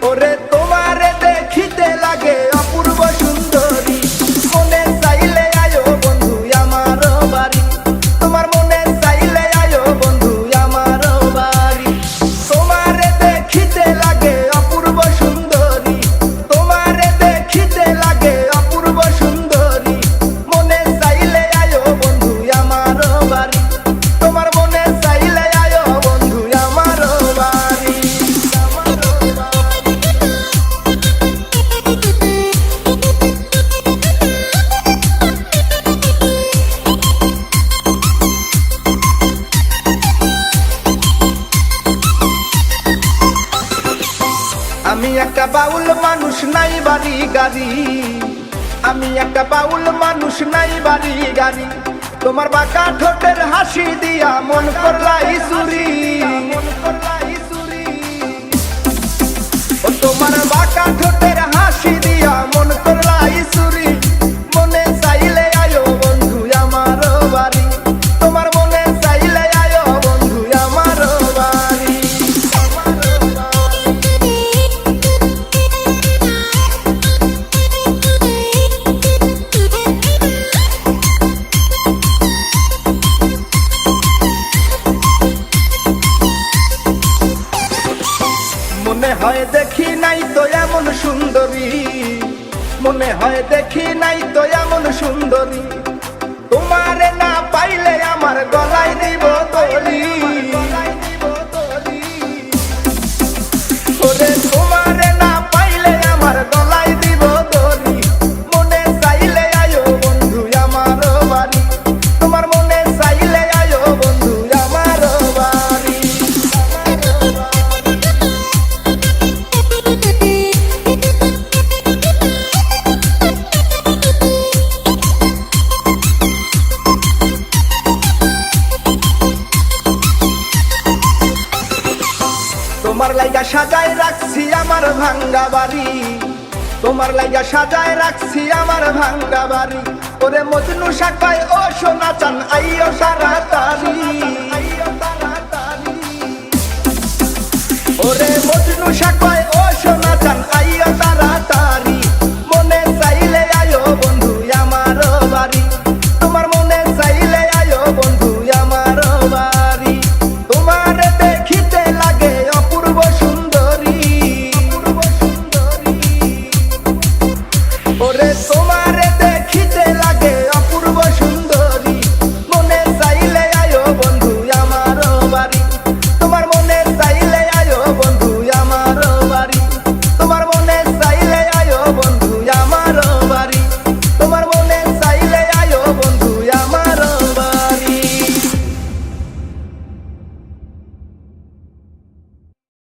ওরে তোমারে দেখিতে লাগে অপূর্ব সুন্দরী, মনে চাইলে আয়ো বন্ধু আমার বাড়ি, তোমার মনে চাইলে আয়ো বন্ধু আমার বাড়ি। তোমারে দেখিতে লাগে অপূর্ব সুন্দরী, তোমারে দেখিতে লাগে অপূর্ব সুন্দরী, মনে চাইলে আয়ো বন্ধু আমার বাড়ি, তোমার মনে চাইলে আয়ো বন্ধু আমার বাড়ি। আমি একটা বাউল মানুষ, নাই বাড়ি গাড়ি, আমি একটা বাউল মানুষ, নাই বাড়ি গাড়ি, তোমার বাঁকা ঠোঁটের হাসি দিয়া মন করলাই চুরি, ও তোমার বাঁকা ঠোঁটের হাসি দিয়া মন করলাই চুরি, মনে চাইলে আয়ো বন্ধু আমার বাড়ি, তোমার মনে চাইলে আয়ো বন্ধু আমার বাড়ি। মনে হয় দেখি নাই তো এমন সুন্দরী, মনে হয় দেখি নাই তো এমন সুন্দরী, তোমারে না পাইলে আমার গলায় দিব তলি, ওরে তোমারে না পাইলে আমার গলায় দিব তলি, মনে চাইলে আয়ো বন্ধু আমার বাড়ি, তোমার মনে চাইলে আয়ো বন্ধু আমার বাড়ি। তোমার লাইগা সাজায় রাখছি আমার ভাঙ্গা বাড়ি, তোমার লাইগা সাজায় রাখছি আমার ভাঙ্গা বাড়ি, ওরে মজনু শাখায় ও সোনা চান আইও তাড়াতাড়ি, ওরে মজনু শাখায় ও সোনা চান আইও তাড়াতাড়ি, মনে চাইলে আয়ো বন্ধু আমার বাড়ি, তোমার মনে চাইলে আয়ো বন্ধু আমার বাড়ি। তোমার দেখিতে লাগে অপূর্ব সুন্দরী, ওরে